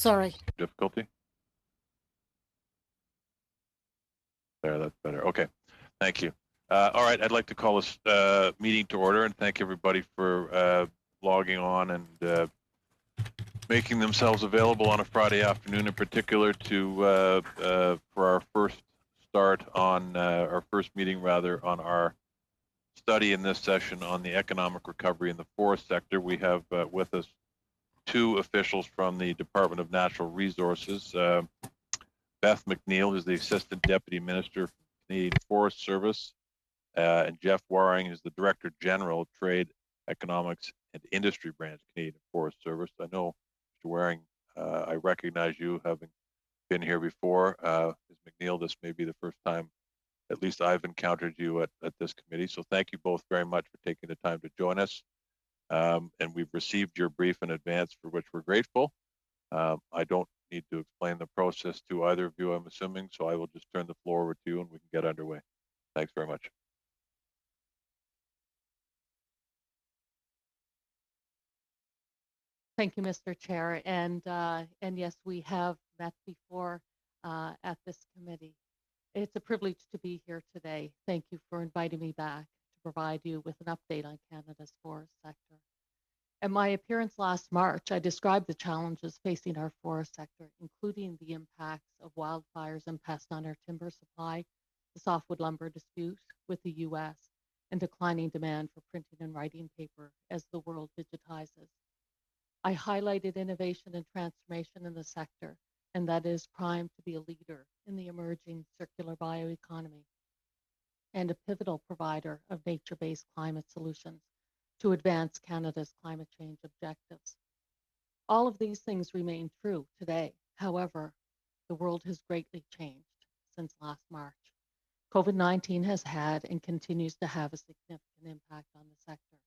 Sorry. Difficulty? There, that's better. Okay, thank you. All right, I'd like to call this meeting to order and thank everybody for logging on and making themselves available on a Friday afternoon in particular to for our first start on our first meeting rather on our study in this session on the economic recovery in the forest sector. We have with us two officials from the Department of Natural Resources. Beth McNeil is the Assistant Deputy Minister for the Canadian Forest Service, and Jeff Waring is the Director General of Trade, Economics and Industry Branch, Canadian Forest Service. I know, Mr. Waring, I recognize you having been here before. Ms. McNeil, this may be the first time, at least I've encountered you at this committee. So thank you both very much for taking the time to join us. And we've received your brief in advance, for which we're grateful. I don't need to explain the process to either of you, I'm assuming, so I will just turn the floor over to you and we can get underway. Thanks very much. Thank you, Mr. Chair. And yes, we have met before at this committee. It's a privilege to be here today. Thank you for inviting me back to provide you with an update on Canada's forest sector. At my appearance last March, I described the challenges facing our forest sector, including the impacts of wildfires and pests on our timber supply, the softwood lumber dispute with the US, and declining demand for printing and writing paper as the world digitizes. I highlighted innovation and transformation in the sector, and that is primed to be a leader in the emerging circular bioeconomy and a pivotal provider of nature-based climate solutions to advance Canada's climate change objectives. All of these things remain true today. However, the world has greatly changed since last March. COVID-19 has had and continues to have a significant impact on the sector.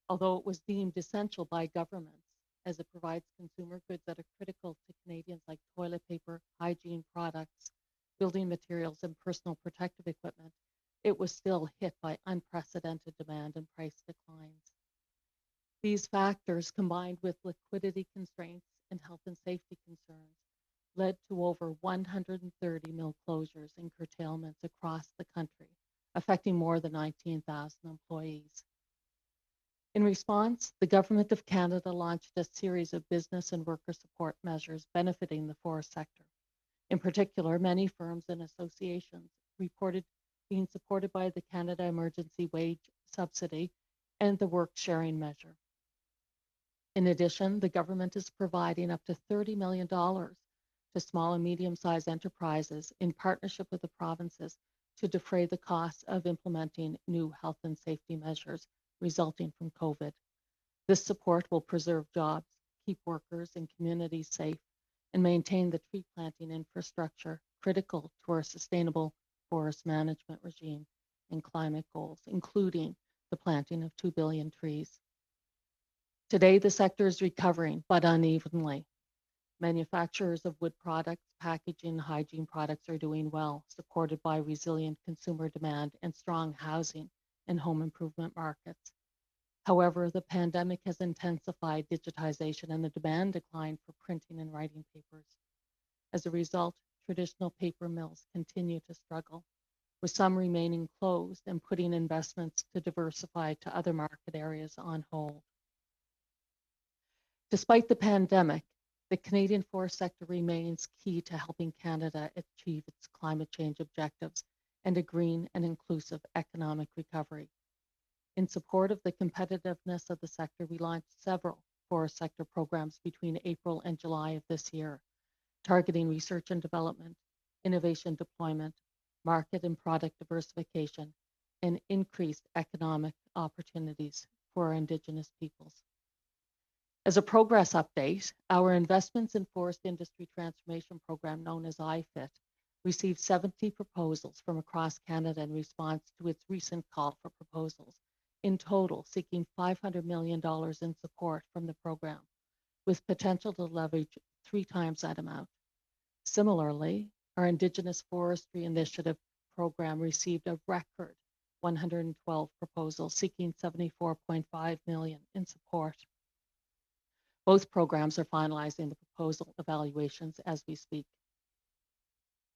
Although it was deemed essential by governments as it provides consumer goods that are critical to Canadians like toilet paper, hygiene products, building materials, and personal protective equipment, it was still hit by unprecedented demand and price declines. These factors, combined with liquidity constraints and health and safety concerns, led to over 130 mill closures and curtailments across the country, affecting more than 19,000 employees. In response, the Government of Canada launched a series of business and worker support measures benefiting the forest sector. In particular, many firms and associations reported being supported by the Canada Emergency Wage Subsidy and the Work Sharing Measure. In addition, the government is providing up to $30 million to small and medium-sized enterprises in partnership with the provinces to defray the costs of implementing new health and safety measures resulting from COVID. This support will preserve jobs, keep workers and communities safe, and maintain the tree planting infrastructure critical to our sustainable forest management regime and climate goals, including the planting of 2 billion trees. Today, the sector is recovering, but unevenly. Manufacturers of wood products, packaging, hygiene products are doing well, supported by resilient consumer demand and strong housing and home improvement markets. However, the pandemic has intensified digitization and the demand decline for printing and writing papers. As a result, traditional paper mills continue to struggle, with some remaining closed and putting investments to diversify to other market areas on hold. Despite the pandemic, the Canadian forest sector remains key to helping Canada achieve its climate change objectives and a green and inclusive economic recovery. In support of the competitiveness of the sector, we launched several forest sector programs between April and July of this year, targeting research and development, innovation deployment, market and product diversification, and increased economic opportunities for our Indigenous peoples. As a progress update, our Investments in Forest Industry Transformation Program, known as IFIT, received 70 proposals from across Canada in response to its recent call for proposals, in total seeking $500 million in support from the program, with potential to leverage 3 times that amount. Similarly, our Indigenous Forestry Initiative program received a record 112 proposals seeking $74.5 million in support. Both programs are finalizing the proposal evaluations as we speak.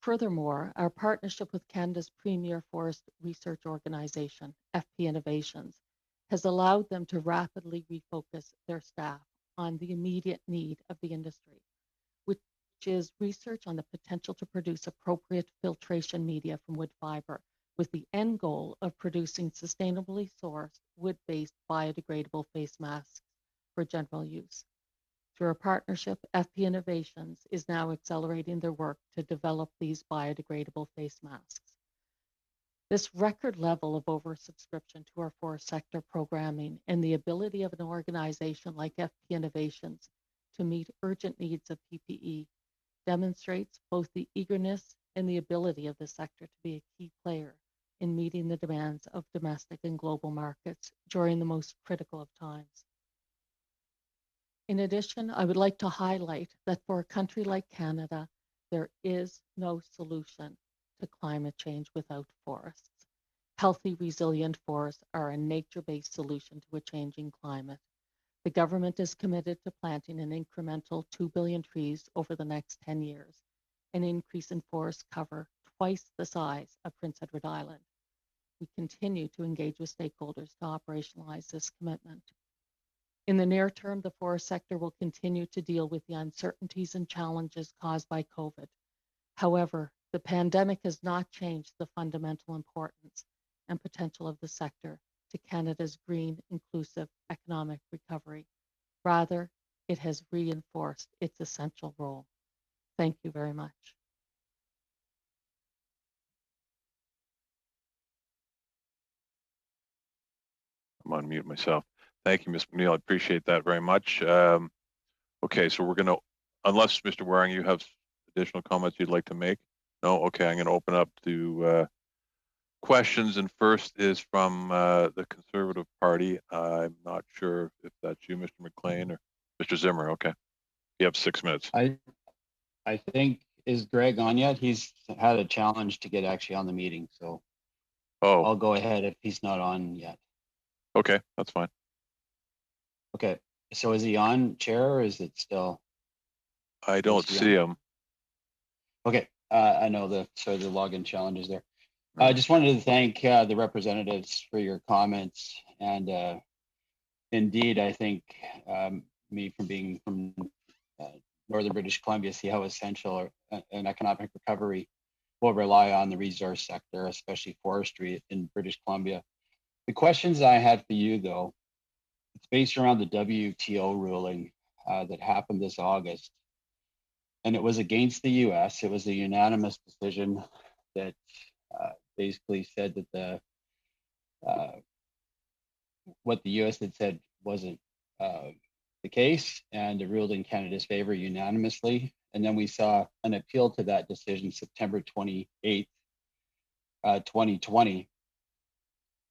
Furthermore, our partnership with Canada's premier forest research organization, FP Innovations, has allowed them to rapidly refocus their staff on the immediate need of the industry, which is research on the potential to produce appropriate filtration media from wood fiber, with the end goal of producing sustainably sourced wood-based biodegradable face masks for general use. Through our partnership, FP Innovations is now accelerating their work to develop these biodegradable face masks. This record level of oversubscription to our forest sector programming and the ability of an organization like FP Innovations to meet urgent needs of PPE demonstrates both the eagerness and the ability of the sector to be a key player in meeting the demands of domestic and global markets during the most critical of times. In addition, I would like to highlight that for a country like Canada, there is no solution to climate change without forests. Healthy, resilient forests are a nature-based solution to a changing climate. The government is committed to planting an incremental 2 billion trees over the next 10 years, an increase in forest cover twice the size of Prince Edward Island. We continue to engage with stakeholders to operationalize this commitment. In the near term, the forest sector will continue to deal with the uncertainties and challenges caused by COVID. However, the pandemic has not changed the fundamental importance and potential of the sector to Canada's green, inclusive economic recovery. Rather, it has reinforced its essential role. Thank you very much. I'm on mute myself. Thank you, Ms. McNeil. I appreciate that very much. Okay, so we're going to, unless Mr. Waring, you have additional comments you'd like to make? No? Okay, I'm going to open up to questions, and first is from the Conservative Party. I'm not sure if that's you, Mr. McLean, or Mr. Zimmer. Okay, you have 6 minutes. I think, is Greg on yet? He's had a challenge to get actually on the meeting, so I'll go ahead if he's not on yet. Okay, that's fine. Okay, so is he on, Chair, or is it still? I don't see him. Okay, I know the login challenge is there. I just wanted to thank the representatives for your comments, and indeed, I think me from being from Northern British Columbia, see how essential an economic recovery will rely on the resource sector, especially forestry in British Columbia. The questions I had for you, though, it's based around the WTO ruling that happened this August, and it was against the U.S. It was a unanimous decision that basically said that what the U.S. had said wasn't the case, and it ruled in Canada's favor unanimously. And then we saw an appeal to that decision September 28th, 2020.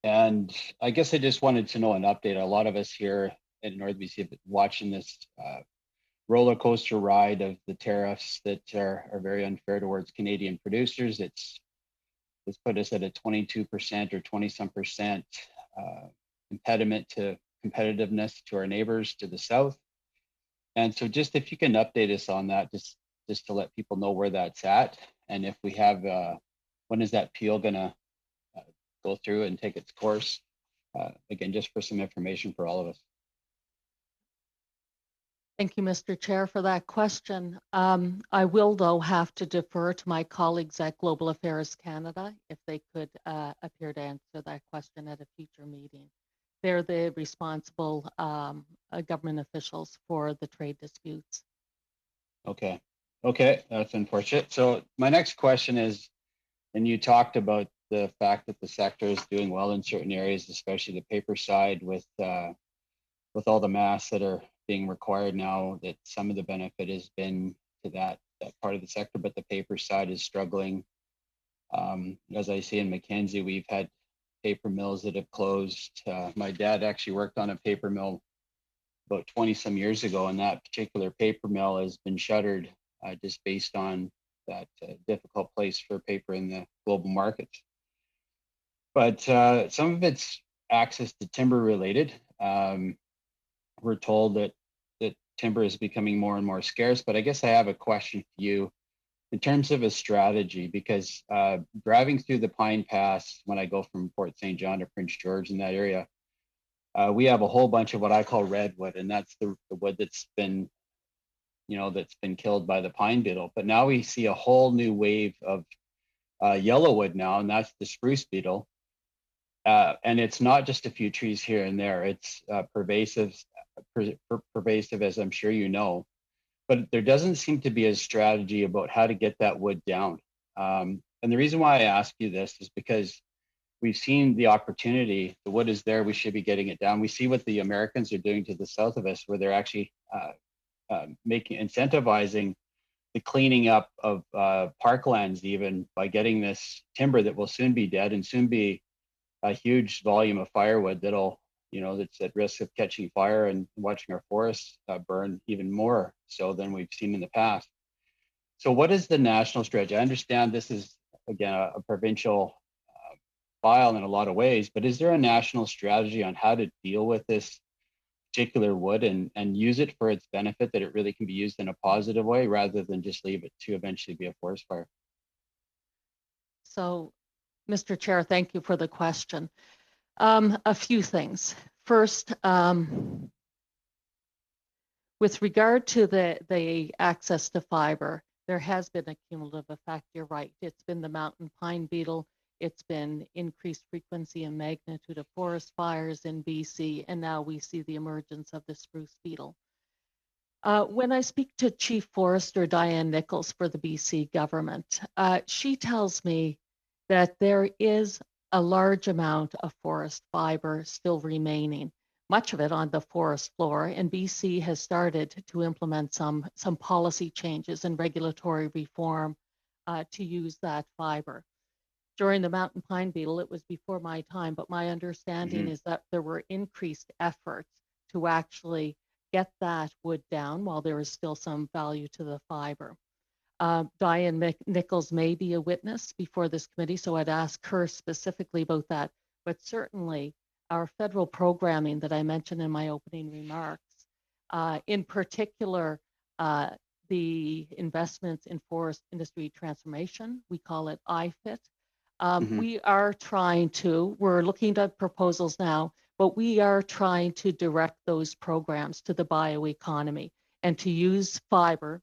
And I guess I just wanted to know an update. A lot of us here in North BC have been watching this roller coaster ride of the tariffs that are very unfair towards Canadian producers. It's put us at a 22% or 20-some percent impediment to competitiveness to our neighbors to the south. And so just if you can update us on that, just to let people know where that's at. And if we have, when is that appeal gonna go through and take its course? Again, just for some information for all of us. Thank you, Mr. Chair, for that question. I will, though, have to defer to my colleagues at Global Affairs Canada if they could appear to answer that question at a future meeting. They're the responsible government officials for the trade disputes. Okay, that's unfortunate. So my next question is, and you talked about the fact that the sector is doing well in certain areas, especially the paper side, with all the masks that are being required now, that some of the benefit has been to that part of the sector, but the paper side is struggling. As I see in Mackenzie, we've had paper mills that have closed. My dad actually worked on a paper mill about 20 some years ago, and that particular paper mill has been shuttered just based on that difficult place for paper in the global markets. But some of it's access to timber related. We're told that timber is becoming more and more scarce. But I guess I have a question for you in terms of a strategy, because driving through the Pine Pass when I go from Port St. John to Prince George in that area, we have a whole bunch of what I call redwood, and that's the wood that's been, that's been killed by the pine beetle. But now we see a whole new wave of yellowwood now, and that's the spruce beetle. And it's not just a few trees here and there; it's pervasive, as I'm sure you know. But there doesn't seem to be a strategy about how to get that wood down. And the reason why I ask you this is because we've seen the opportunity. The wood is there. We should be getting it down. We see what the Americans are doing to the south of us, where they're actually incentivizing the cleaning up of parklands, even by getting this timber that will soon be dead and soon be a huge volume of firewood that's at risk of catching fire and watching our forests burn even more so than we've seen in the past. So what is the national strategy? I understand this is, again, a provincial file in a lot of ways, but is there a national strategy on how to deal with this particular wood and use it for its benefit, that it really can be used in a positive way rather than just leave it to eventually be a forest fire? So, Mr. Chair, thank you for the question. A few things. First, with regard to the access to fiber, there has been a cumulative effect. You're right. It's been the mountain pine beetle. It's been increased frequency and magnitude of forest fires in BC, and now we see the emergence of the spruce beetle. When I speak to Chief Forester Diane Nichols for the BC government, she tells me that there is a large amount of forest fiber still remaining, much of it on the forest floor, and BC has started to implement some policy changes and regulatory reform to use that fiber. During the mountain pine beetle, it was before my time, but my understanding is that there were increased efforts to actually get that wood down while there is still some value to the fiber. Diane Nichols may be a witness before this committee, so I'd ask her specifically about that. But certainly our federal programming that I mentioned in my opening remarks, in particular, the investments in forest industry transformation, we call it IFIT. We're looking at proposals now, but we are trying to direct those programs to the bioeconomy and to use fiber,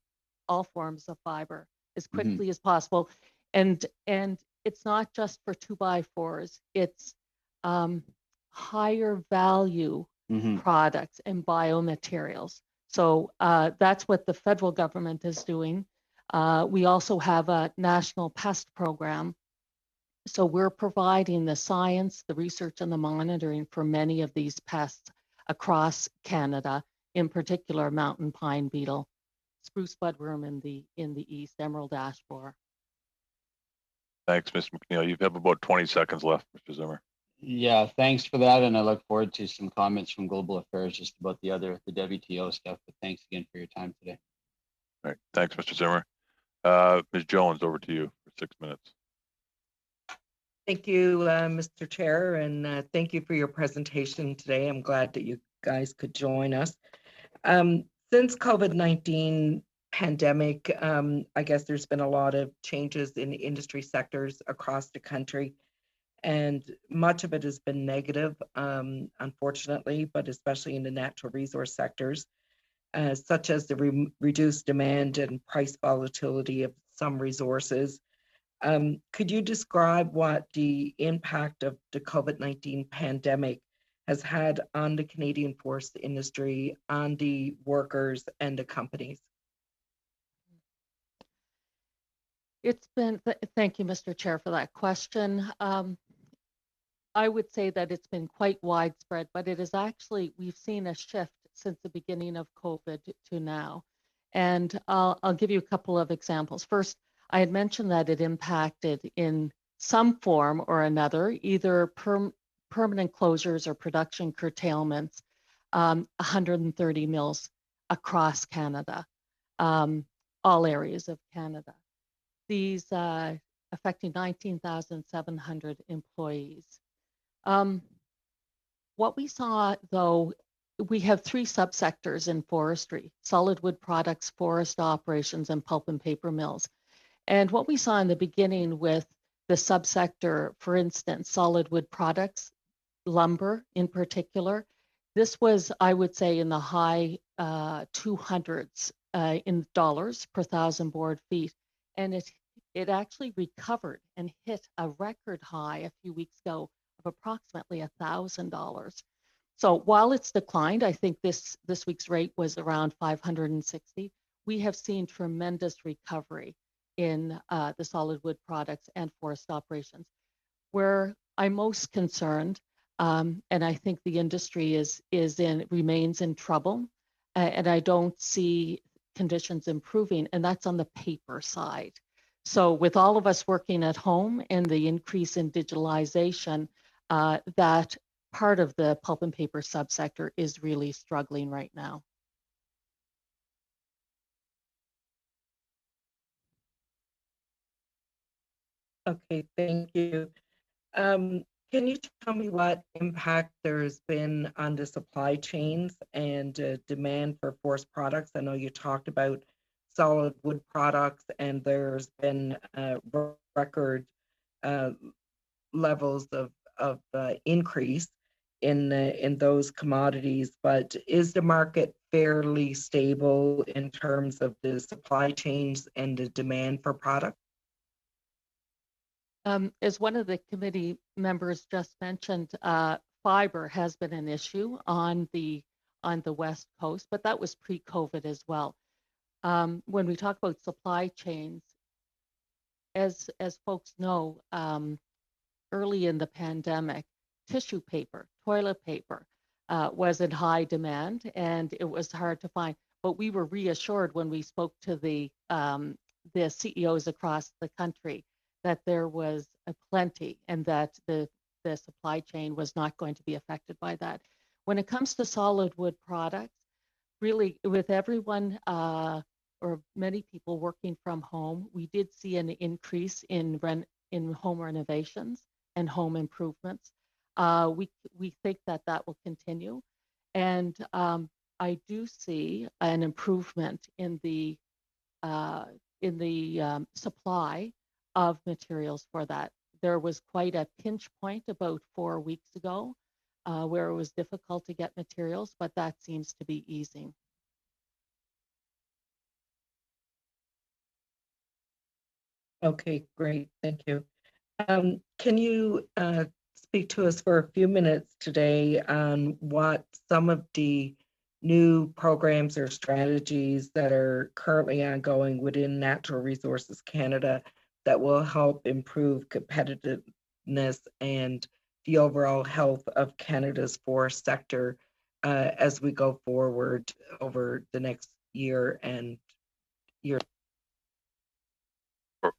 all forms of fiber, as quickly as possible. And it's not just for 2x4s, it's higher value products and biomaterials. So that's what the federal government is doing. We also have a national pest program. So we're providing the science, the research, and the monitoring for many of these pests across Canada, in particular mountain pine beetle, spruce budworm in the east, emerald ash borer. Thanks, Mr. McNeil. You have about 20 seconds left, Mr. Zimmer. Yeah, thanks for that, and I look forward to some comments from Global Affairs just about the WTO stuff. But thanks again for your time today. All right, thanks, Mr. Zimmer. Ms. Jones, over to you for 6 minutes. Thank you, Mr. Chair, and thank you for your presentation today. I'm glad that you guys could join us. Since COVID-19 pandemic, I guess there's been a lot of changes in industry sectors across the country, and much of it has been negative, unfortunately, but especially in the natural resource sectors, such as the reduced demand and price volatility of some resources. Could you describe what the impact of the COVID-19 pandemic has had on the Canadian forest industry, on the workers and the companies? Thank you, Mr. Chair, for that question. I would say that it's been quite widespread, but it is actually, we've seen a shift since the beginning of COVID to now. And I'll give you a couple of examples. First, I had mentioned that it impacted in some form or another, either permanent closures or production curtailments, 130 mills across Canada, all areas of Canada. These affecting 19,700 employees. What we saw, though, we have three subsectors in forestry: solid wood products, forest operations, and pulp and paper mills. And what we saw in the beginning with the subsector, for instance, solid wood products, lumber in particular, this was, I would say, in the high 200s in dollars per thousand board feet. And it actually recovered and hit a record high a few weeks ago of approximately $1,000. So while it's declined, I think this week's rate was around 560. We have seen tremendous recovery in the solid wood products and forest operations. Where I'm most concerned, and I think the industry remains in trouble, and I don't see conditions improving, and that's on the paper side. So with all of us working at home and the increase in digitalization, that part of the pulp and paper subsector is really struggling right now. Okay, thank you. Can you tell me what impact there's been on the supply chains and demand for forest products? I know you talked about solid wood products, and there's been record levels of increase in those commodities. But is the market fairly stable in terms of the supply chains and the demand for product? As one of the committee members just mentioned, fiber has been an issue on the West Coast, but that was pre-COVID as well. When we talk about supply chains, as folks know, early in the pandemic, tissue paper, toilet paper was in high demand, and it was hard to find. But we were reassured when we spoke to the CEOs across the country that there was a plenty and that the supply chain was not going to be affected by that. When it comes to solid wood products, really with everyone or many people working from home, we did see an increase in home renovations and home improvements. We think that will continue, and I do see an improvement in the supply of materials for that. There was quite a pinch point about 4 weeks ago where it was difficult to get materials, but that seems to be easing. Okay, great. Thank you. Can you speak to us for a few minutes today on what some of the new programs or strategies that are currently ongoing within Natural Resources Canada that will help improve competitiveness and the overall health of Canada's forest sector as we go forward over the next year and year?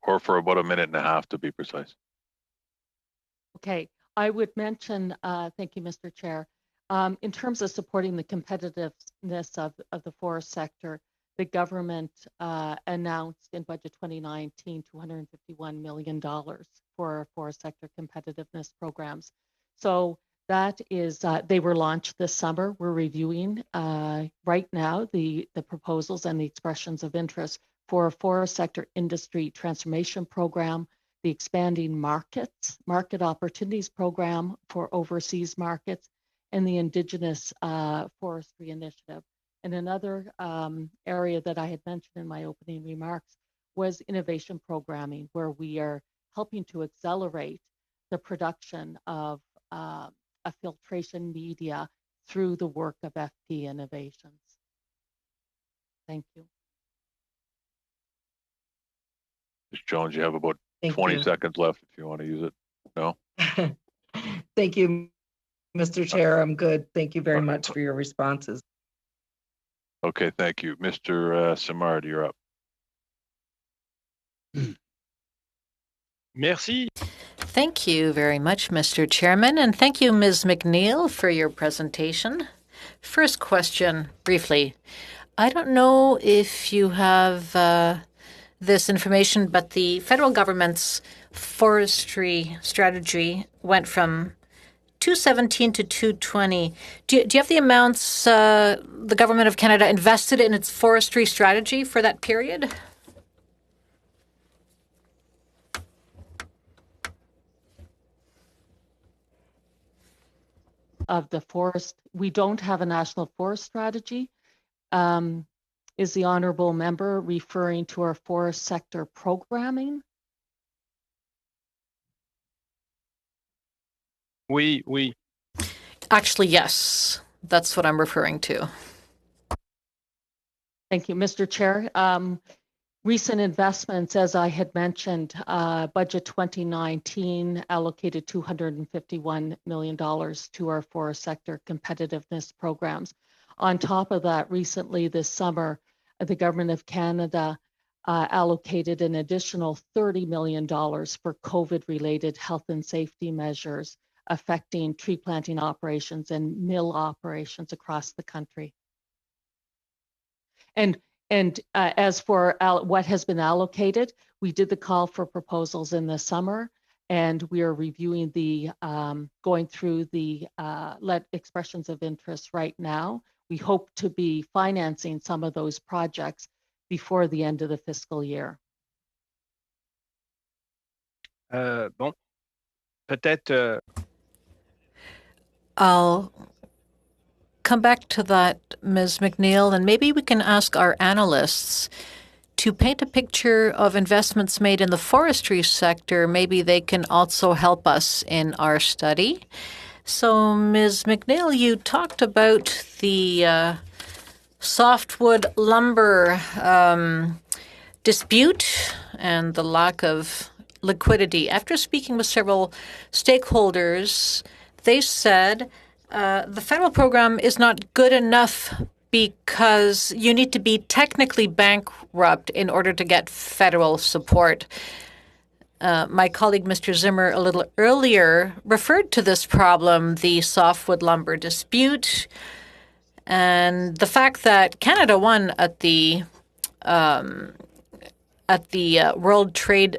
Or for about a minute and a half, to be precise. Okay, I would mention, thank you, Mr. Chair, in terms of supporting the competitiveness of the forest sector, the government announced in Budget 2019 $251 million for forest sector competitiveness programs. So that is, they were launched this summer. We're reviewing right now the proposals and the expressions of interest for a forest sector industry transformation program, the expanding market opportunities program for overseas markets, and the Indigenous Forestry Initiative. And another area that I had mentioned in my opening remarks was innovation programming, where we are helping to accelerate the production of a filtration media through the work of FP Innovations. Thank you. Ms. Jones, you have about Thank 20 you. seconds left if you want to use it. No? Thank you, Mr. Chair. I'm good. Thank you very much for your responses. Okay, thank you. Mr. Simard, you're up. Merci. Thank you very much, Mr. Chairman, and thank you, Ms. McNeil, for your presentation. First question, briefly. I don't know if you have this information, but the federal government's forestry strategy went from 217 to 220. Do you have the amounts the Government of Canada invested in its forestry strategy for that period? Of the forest, we don't have a national forest strategy. Is the honorable member referring to our forest sector programming? Oui. Actually, yes. That's what I'm referring to. Thank you, Mr. Chair. Recent investments, as I had mentioned, budget 2019 allocated $251 million to our forest sector competitiveness programs. On top of that, recently this summer, the Government of Canada allocated an additional $30 million for COVID-related health and safety measures affecting tree planting operations and mill operations across the country. And as for what has been allocated, we did the call for proposals in the summer, and we are reviewing going through the expressions of interest right now. We hope to be financing some of those projects before the end of the fiscal year. Bon, peut-être. I'll come back to that, Ms. McNeil, and maybe we can ask our analysts to paint a picture of investments made in the forestry sector. Maybe they can also help us in our study. So, Ms. McNeil, you talked about the softwood lumber dispute and the lack of liquidity. After speaking with several stakeholders, they said the federal program is not good enough because you need to be technically bankrupt in order to get federal support. My colleague, Mr. Zimmer, a little earlier referred to this problem, the softwood lumber dispute, and the fact that Canada won at the World Trade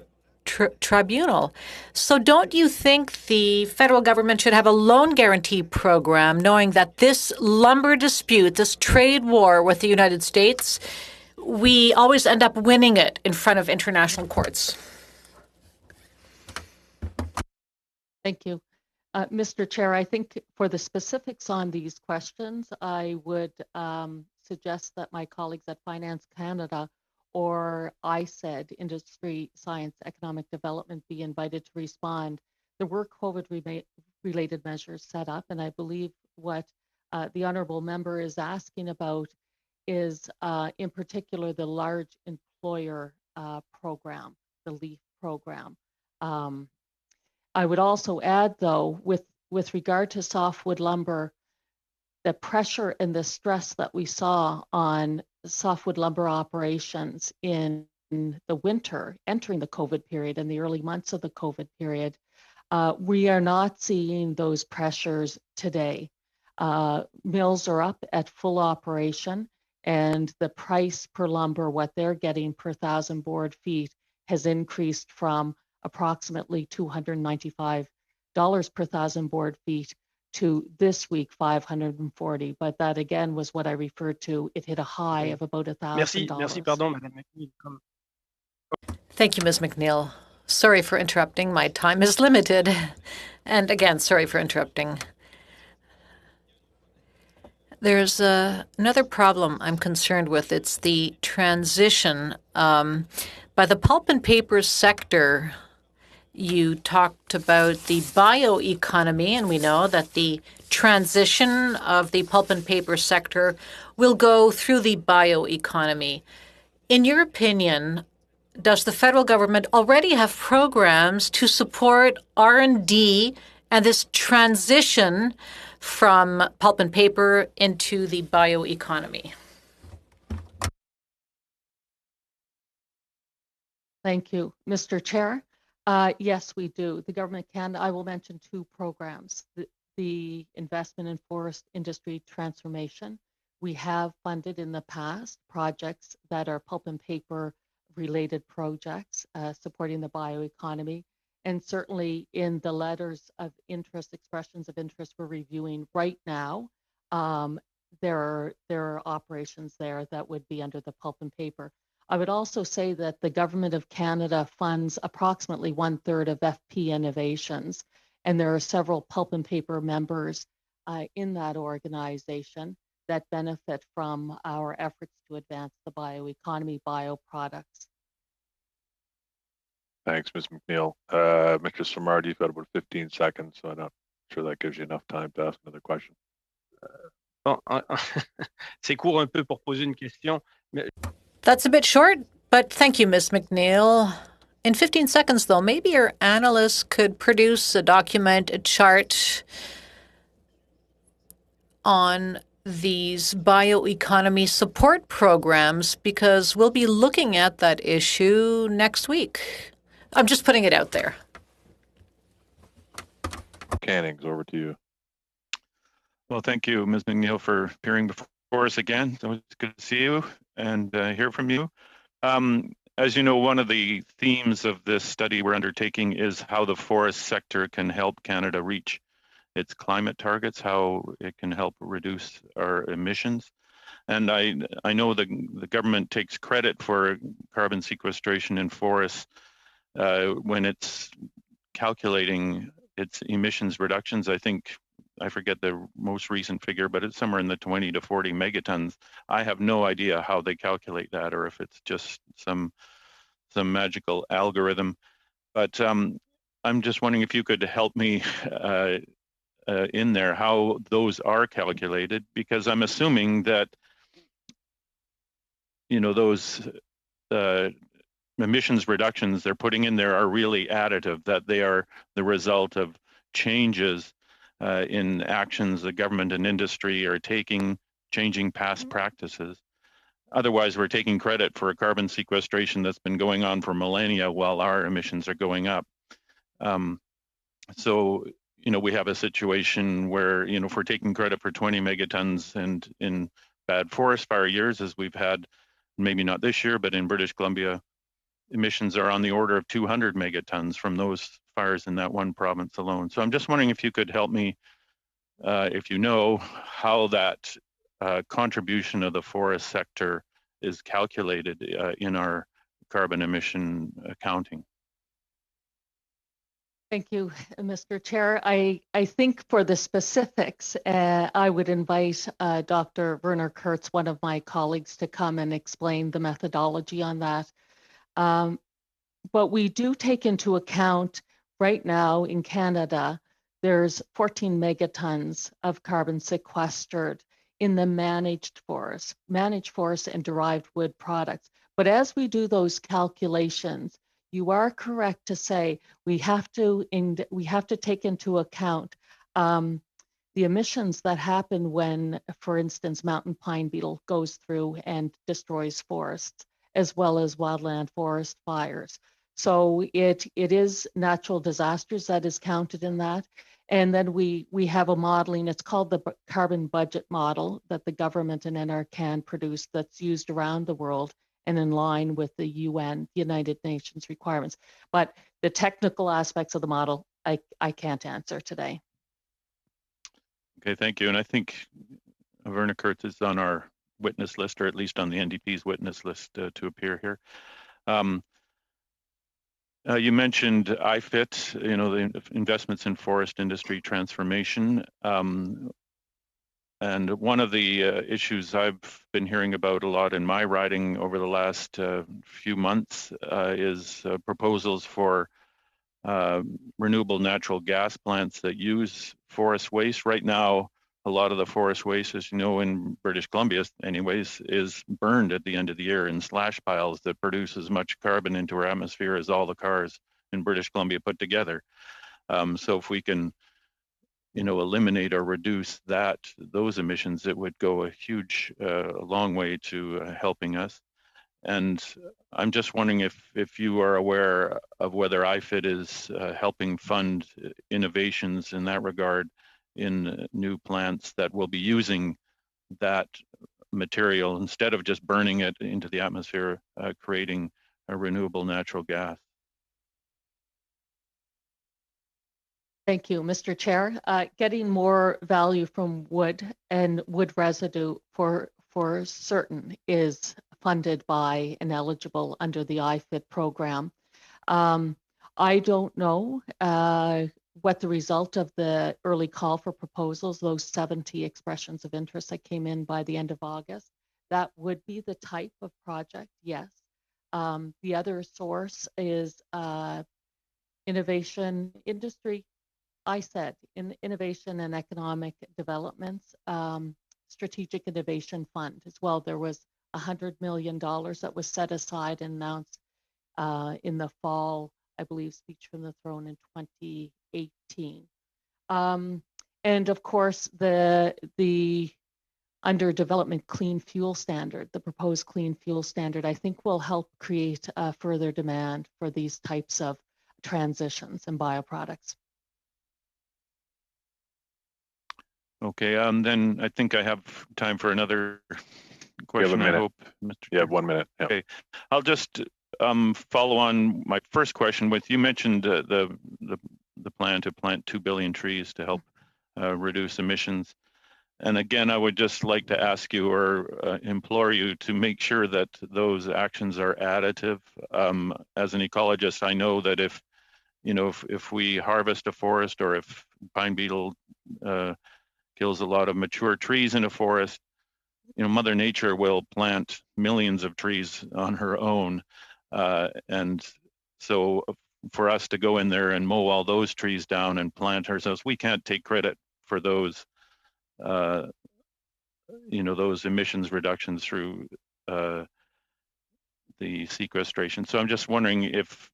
Tribunal. So don't you think the federal government should have a loan guarantee program, knowing that this lumber dispute, this trade war with the United States, we always end up winning it in front of international courts? Thank you. Mr. Chair, I think for the specifics on these questions, I would suggest that my colleagues at Finance Canada or ISED, Industry, Science, Economic Development, be invited to respond. There were COVID-related measures set up, and I believe what the honourable member is asking about is, in particular, the large employer program, the LEAF program. I would also add, though, with regard to softwood lumber, the pressure and the stress that we saw on softwood lumber operations in the winter, entering the COVID period and the early months of the COVID period, we are not seeing those pressures today. Mills are up at full operation, and the price per lumber, what they're getting per 1,000 board feet, has increased from approximately $295 per 1,000 board feet to this week $540. But that again was what I referred to. It hit a high of about $1,000. Merci, pardon, Madame McNeil. Thank you, Ms. McNeil. Sorry for interrupting. My time is limited. And again, sorry for interrupting. There's another problem I'm concerned with. It's the transition. By the pulp and paper sector, you talked about the bioeconomy, and we know that the transition of the pulp and paper sector will go through the bioeconomy. In your opinion, does the federal government already have programs to support R&D and this transition from pulp and paper into the bioeconomy? Thank you, Mr. Chair. Yes, we do. The government can. I will mention two programs. The investment in forest industry transformation. We have funded in the past projects that are pulp and paper related projects supporting the bioeconomy. And certainly in the letters of interest, expressions of interest we're reviewing right now, there are operations there that would be under the pulp and paper. I would also say that the Government of Canada funds approximately 1/3 of FP Innovations, and there are several pulp and paper members in that organization that benefit from our efforts to advance the bioeconomy, bioproducts. Thanks, Ms. McNeil. Mr. Samard, you've got about 15 seconds, so I'm not sure that gives you enough time to ask another question. Bon, c'est court un peu pour poser une question. Mais... That's a bit short, but thank you, Ms. McNeil. In 15 seconds, though, maybe your analysts could produce a document, a chart on these bioeconomy support programs, because we'll be looking at that issue next week. I'm just putting it out there. Cannings, over to you. Well, thank you, Ms. McNeil, for appearing before us again. So it's good to see you and hear from you. As you know, one of the themes of this study we're undertaking is how the forest sector can help Canada reach its climate targets, how it can help reduce our emissions. And I know the government takes credit for carbon sequestration in forests when it's calculating its emissions reductions. I forget the most recent figure, but it's somewhere in the 20 to 40 megatons. I have no idea how they calculate that, or if it's just some magical algorithm. But I'm just wondering if you could help me in there, how those are calculated, because I'm assuming that, you know, those emissions reductions they're putting in there are really additive, that they are the result of changes in actions the government and industry are taking, changing past practices. Otherwise, we're taking credit for a carbon sequestration that's been going on for millennia while our emissions are going up. So, you know, we have a situation where, you know, if we're taking credit for 20 megatons and in bad forest fire years, as we've had, maybe not this year, but in British Columbia, emissions are on the order of 200 megatons from those fires in that one province alone. So I'm just wondering if you could help me, if you know, how that contribution of the forest sector is calculated in our carbon emission accounting. Thank you, Mr. Chair. I think for the specifics, I would invite Dr. Werner Kurtz, one of my colleagues, to come and explain the methodology on that. But we do take into account right now in Canada, there's 14 megatons of carbon sequestered in the managed forest and derived wood products. But as we do those calculations, you are correct to say we have to take into account the emissions that happen when, for instance, mountain pine beetle goes through and destroys forests, as well as wildland forest fires. So it is natural disasters that is counted in that. And then we have a modeling, it's called the carbon budget model, that the government and NRCan produce, that's used around the world and in line with the UN, the United Nations requirements. But the technical aspects of the model, I can't answer today. Okay, thank you. And I think Werner Kurtz is on our witness list, or at least on the NDP's witness list to appear here. You mentioned IFIT, you know, the investments in forest industry transformation. And one of the issues I've been hearing about a lot in my riding over the last few months is proposals for renewable natural gas plants that use forest waste. Right now, a lot of the forest waste, as you know, in British Columbia anyways, is burned at the end of the year in slash piles that produce as much carbon into our atmosphere as all the cars in British Columbia put together. So if we can, you know, eliminate or reduce those emissions, it would go a huge, long way to helping us. And I'm just wondering if you are aware of whether IFIT is helping fund innovations in that regard in new plants that will be using that material instead of just burning it into the atmosphere, creating a renewable natural gas. Thank you, Mr. Chair. Getting more value from wood and wood residue for certain is funded by and eligible under the IFIT program. I don't know what the result of the early call for proposals, those 70 expressions of interest that came in by the end of August, that would be the type of project, yes. The other source is innovation industry. I said in innovation and economic developments, strategic innovation fund as well. There was $100 million that was set aside and announced in the fall, I believe, speech from the throne in 2018. And of course, the under development clean fuel standard, the proposed clean fuel standard, I think will help create further demand for these types of transitions and bioproducts. Okay, then I think I have time for another question. I hope, Mr. You have 1 minute. Yeah. Okay, I'll just follow on my first question with, you mentioned the plan to plant 2 billion trees to help reduce emissions. And again, I would just like to ask you or implore you to make sure that those actions are additive. As an ecologist, I know that if we harvest a forest, or if pine beetle kills a lot of mature trees in a forest, Mother Nature will plant millions of trees on her own. And so for us to go in there and mow all those trees down and plant ourselves, we can't take credit for those, those emissions reductions through the sequestration. So I'm just wondering if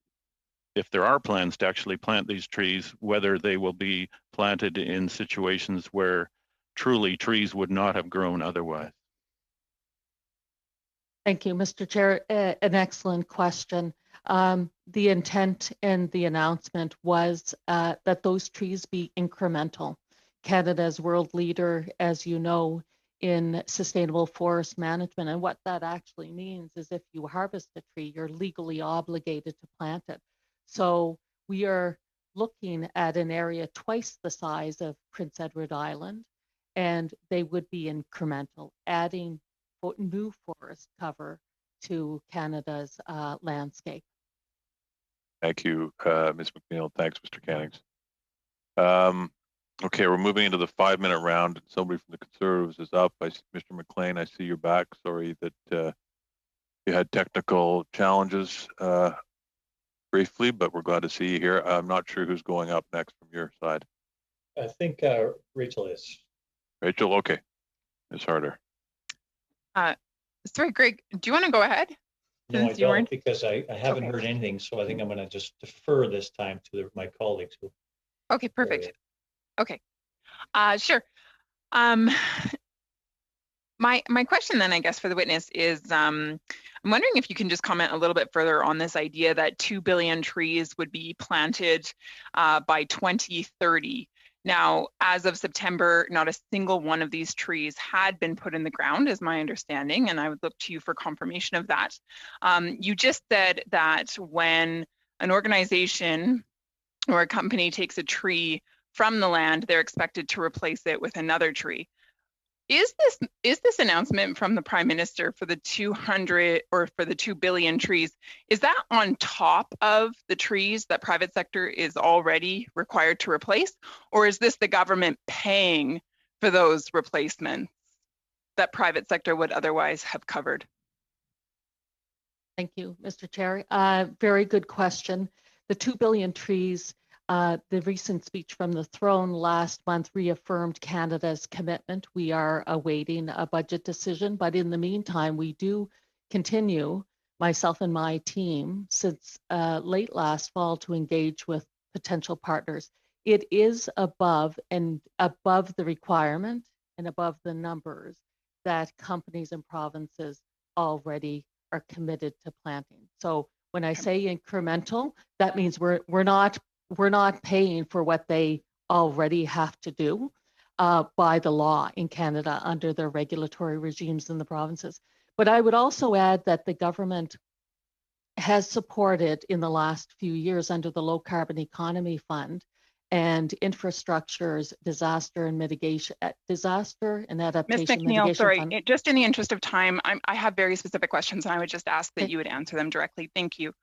there are plans to actually plant these trees, whether they will be planted in situations where truly trees would not have grown otherwise. Thank you, Mr. Chair. An excellent question. The intent and the announcement was that those trees be incremental. Canada's world leader, as you know, in sustainable forest management. And what that actually means is if you harvest a tree, you're legally obligated to plant it. So we are looking at an area twice the size of Prince Edward Island, and they would be incremental, adding new forest cover to Canada's landscape. Thank you, Ms. McNeil. Thanks, Mr. Cannings. Okay, we're moving into the 5-minute round. Somebody from the Conservatives is up. I see Mr. McLean, I see you're back. Sorry that you had technical challenges briefly, but we're glad to see you here. I'm not sure who's going up next from your side. I think Rachel is. Rachel, okay. Ms. Harder. Sorry, Greg, do you want to go ahead? No, I don't, because I haven't heard anything, so I think I'm going to just defer this time to my colleagues. Okay, perfect. Okay, sure. My question then, I guess, for the witness is, I'm wondering if you can just comment a little bit further on this idea that 2 billion trees would be planted by 2030. Now, as of September, not a single one of these trees had been put in the ground, is my understanding, and I would look to you for confirmation of that. You just said that when an organization or a company takes a tree from the land, they're expected to replace it with another tree. Is this announcement from the Prime Minister for the 200 or for the 2 billion trees, is that on top of the trees that private sector is already required to replace? Or is this the government paying for those replacements that private sector would otherwise have covered? Thank you, Mr. Chair. Very good question. The 2 billion trees, the recent speech from the throne last month reaffirmed Canada's commitment. We are awaiting a budget decision, but in the meantime, we do continue, myself and my team, since late last fall to engage with potential partners. It is above the requirement and above the numbers that companies and provinces already are committed to planting. So when I say incremental, that means we're not paying for what they already have to do by the law in Canada under their regulatory regimes in the provinces. But I would also add that the government has supported in the last few years under the Low Carbon Economy Fund and infrastructure's disaster and Ms. adaptation McNeil, mitigation sorry, fund. just in the interest of time, I have very specific questions and I would just ask that Okay. you would answer them directly. Thank you.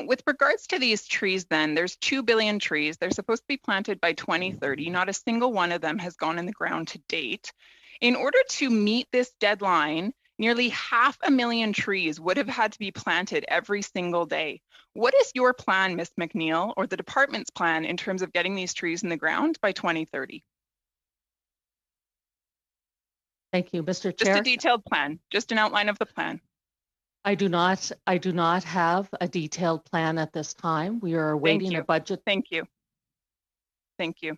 With regards to these trees then, there's 2 billion trees. They're supposed to be planted by 2030. Not a single one of them has gone in the ground to date. In order to meet this deadline, nearly 500,000 trees would have had to be planted every single day. What is your plan, Ms. McNeil, or the department's plan in terms of getting these trees in the ground by 2030? Thank you, Mr. Just a Chair. detailed plan, just an outline of the plan. I do not have a detailed plan at this time. We are awaiting a budget. Thank you. Thank you.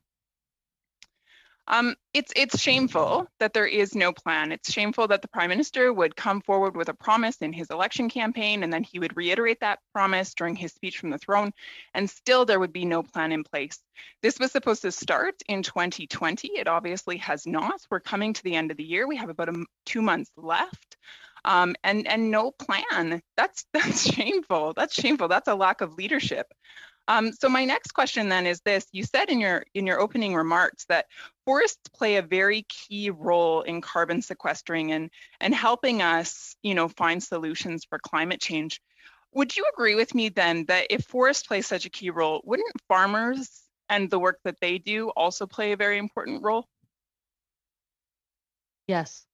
It's shameful that there is no plan. It's shameful that the Prime Minister would come forward with a promise in his election campaign and then he would reiterate that promise during his speech from the throne, and still there would be no plan in place. This was supposed to start in 2020. It obviously has not. We're coming to the end of the year. We have about 2 months left. And no plan. That's shameful. That's shameful. That's a lack of leadership. So my next question then is this: you said in your opening remarks that forests play a very key role in carbon sequestering and helping us, find solutions for climate change. Would you agree with me then that if forests play such a key role, wouldn't farmers and the work that they do also play a very important role? Yes.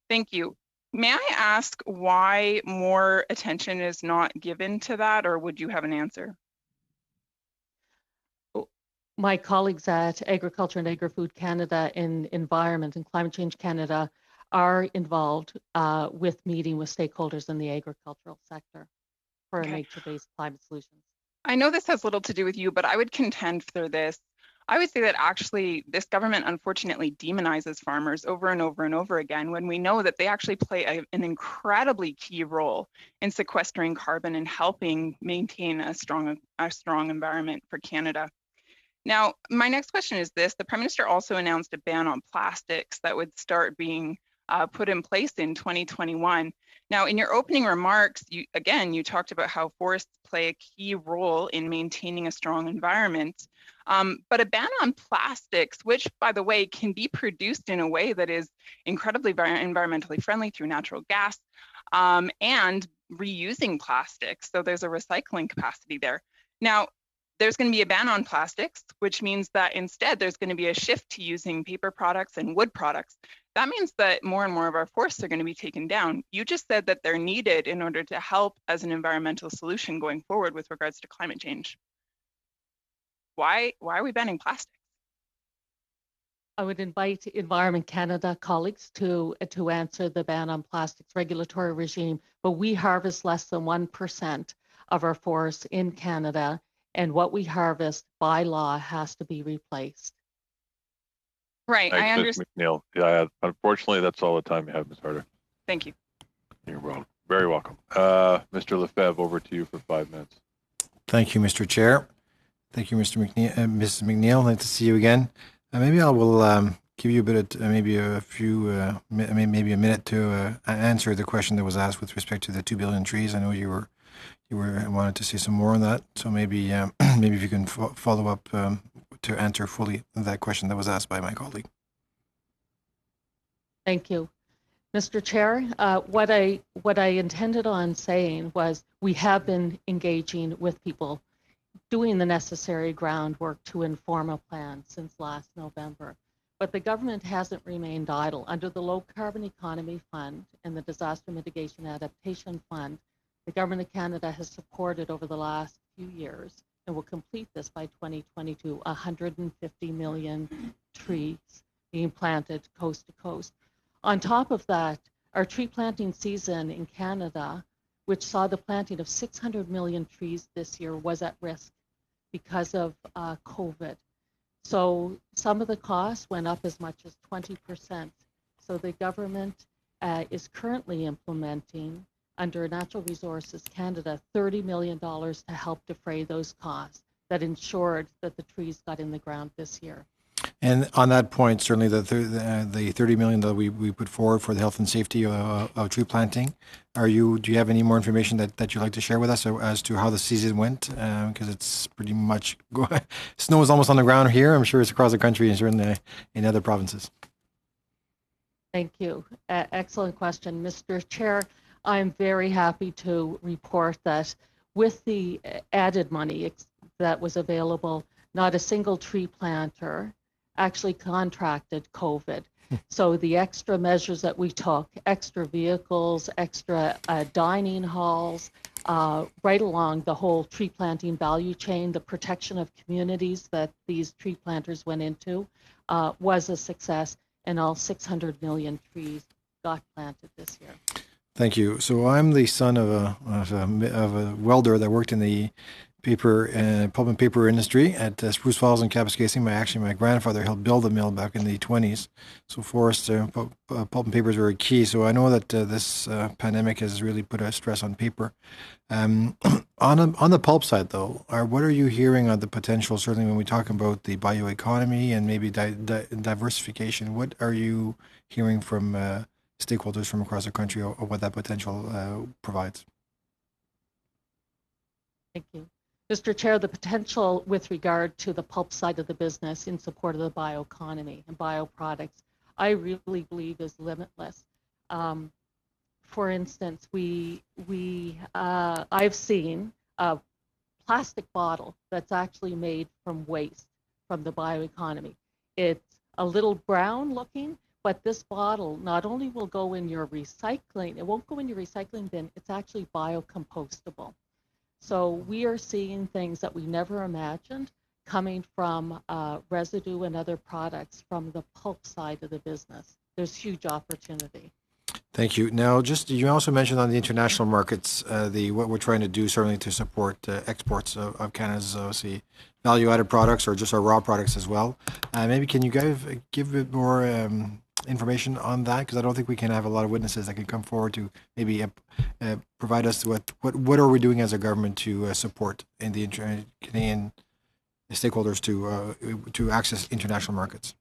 Thank you. May I ask why more attention is not given to that, or would you have an answer? My colleagues at Agriculture and Agri-Food Canada in Environment and Climate Change Canada are involved with meeting with stakeholders in the agricultural sector for nature-based climate solutions. I know this has little to do with you, but I would contend for this. I would say that actually this government unfortunately demonizes farmers over and over and over again when we know that they actually play an incredibly key role in sequestering carbon and helping maintain a strong environment for Canada. Now, my next question is this: the Prime Minister also announced a ban on plastics that would start being put in place in 2021. Now, in your opening remarks, you talked about how forests play a key role in maintaining a strong environment. But a ban on plastics, which, by the way, can be produced in a way that is incredibly environmentally friendly through natural gas and reusing plastics. So there's a recycling capacity there. Now, there's going to be a ban on plastics, which means that instead there's going to be a shift to using paper products and wood products. That means that more and more of our forests are going to be taken down. You just said that they're needed in order to help as an environmental solution going forward with regards to climate change. Why are we banning plastics? I would invite Environment Canada colleagues to answer the ban on plastics regulatory regime, but we harvest less than 1% of our forests in Canada, and what we harvest by law has to be replaced. Right, Thanks, I understand. Ms. McNeil. Yeah, unfortunately, that's all the time you have, Ms. Harder. Thank you. You're welcome. Very welcome. Mr. Lefebvre, over to you for 5 minutes. Thank you, Mr. Chair. Thank you, Mr. McNeil, Mrs. McNeil. Nice to see you again. Maybe I will give you a bit of maybe a minute to answer the question that was asked with respect to the 2 billion trees. I know you wanted to see some more on that, so maybe maybe if you can follow up to answer fully that question that was asked by my colleague. Thank you, Mr. Chair. What I intended on saying was we have been engaging with people, doing the necessary groundwork to inform a plan since last November. But the government hasn't remained idle. Under the Low Carbon Economy Fund and the Disaster Mitigation Adaptation Fund, the Government of Canada has supported over the last few years, and will complete this by 2022, 150 million trees being planted coast to coast. On top of that, our tree planting season in Canada, which saw the planting of 600 million trees this year, was at risk because of COVID. So some of the costs went up as much as 20%. So the government is currently implementing, under Natural Resources Canada, $30 million to help defray those costs that ensured that the trees got in the ground this year. And on that point, certainly the 30 million that we put forward for the health and safety of tree planting, do you have any more information that you'd like to share with us as to how the season went? Because it's pretty much, snow is almost on the ground here. I'm sure it's across the country and certainly in other provinces. Thank you. Excellent question, Mr. Chair. I'm very happy to report that with the added money that was available, not a single tree planter actually contracted COVID. So the extra measures that we took, extra vehicles, extra dining halls, right along the whole tree planting value chain, the protection of communities that these tree planters went into was a success, and all 600 million trees got planted this year. Thank you. So I'm the son of a welder that worked in the pulp and paper industry at Spruce Falls and Kapuskasing. My grandfather helped build the mill back in the 20s. So forest pulp and paper is very key. So I know that this pandemic has really put a stress on paper. On the pulp side, though, what are you hearing on the potential? Certainly, when we talk about the bioeconomy and maybe diversification, what are you hearing from stakeholders from across the country or what that potential provides? Thank you. Mr. Chair, the potential with regard to the pulp side of the business in support of the bioeconomy and bioproducts, I really believe is limitless. For instance, I've seen a plastic bottle that's actually made from waste from the bioeconomy. It's a little brown looking, but this bottle not only will go in your recycling, it won't go in your recycling bin, it's actually biocompostable. So we are seeing things that we never imagined coming from residue and other products from the pulp side of the business. There's huge opportunity. Thank you. Now, you also mentioned on the international markets, what we're trying to do certainly to support exports of Canada's obviously value-added products or just our raw products as well. Maybe can you give a bit more information on that? Because I don't think we can have a lot of witnesses that can come forward to maybe provide us what are we doing as a government to support in the Canadian stakeholders to access international markets.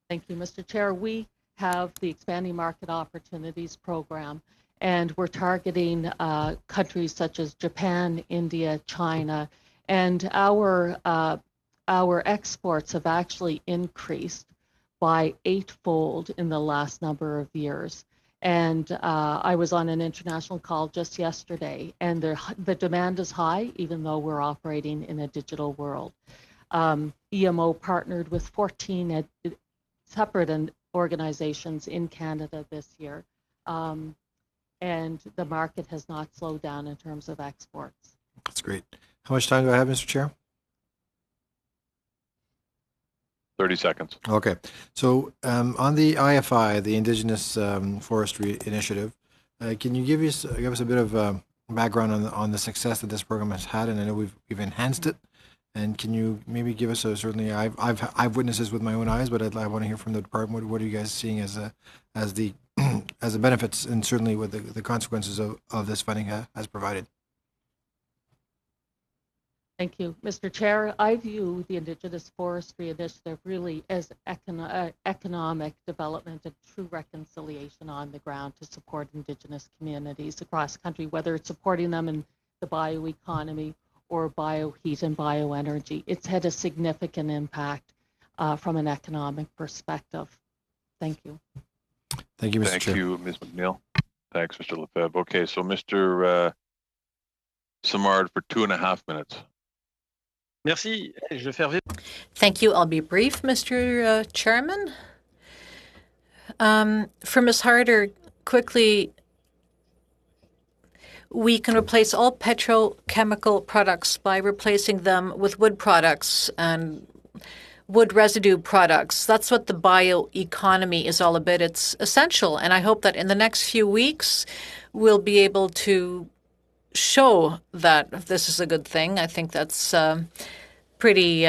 Thank you, Mr. Chair. We have the Expanding Market Opportunities Program, and we're targeting countries such as Japan, India, China, and our exports have actually increased by 8-fold in the last number of years. And I was on an international call just yesterday, and the demand is high, even though we're operating in a digital world. EMO partnered with 14 separate organizations in Canada this year, and the market has not slowed down in terms of exports. That's great. How much time do I have, Mr. Chair? 30 seconds. Okay. So on the IFI, the Indigenous Forestry Initiative, can you give us a bit of background on the success that this program has had? And I know we've enhanced it. And can you maybe give us certainly I've witnessed this with my own eyes, but I want to hear from the department. What are you guys seeing as the benefits and certainly what the consequences of this funding has provided? Thank you, Mr. Chair. I view the Indigenous Forestry Initiative really as economic development and true reconciliation on the ground to support Indigenous communities across the country, whether it's supporting them in the bioeconomy or bioheat and bioenergy. It's had a significant impact from an economic perspective. Thank you. Thank you, Mr. Chair. Thank you, Ms. McNeil. Thanks, Mr. Lefebvre. Okay, so Mr. Simard for 2.5 minutes. Merci. Je vais faire vite. Thank you. I'll be brief, Mr. Chairman. For Ms. Harder, quickly, we can replace all petrochemical products by replacing them with wood products and wood residue products. That's what the bioeconomy is all about. It's essential, and I hope that in the next few weeks, we'll be able to show that this is a good thing. I think that's pretty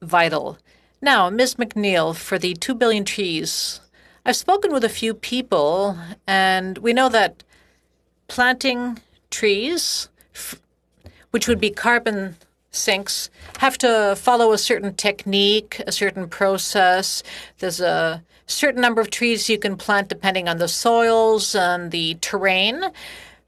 vital. Now, Ms. McNeil, for the 2 billion trees, I've spoken with a few people, and we know that planting trees, which would be carbon sinks have to follow a certain technique, a certain process. There's a certain number of trees you can plant depending on the soils and the terrain.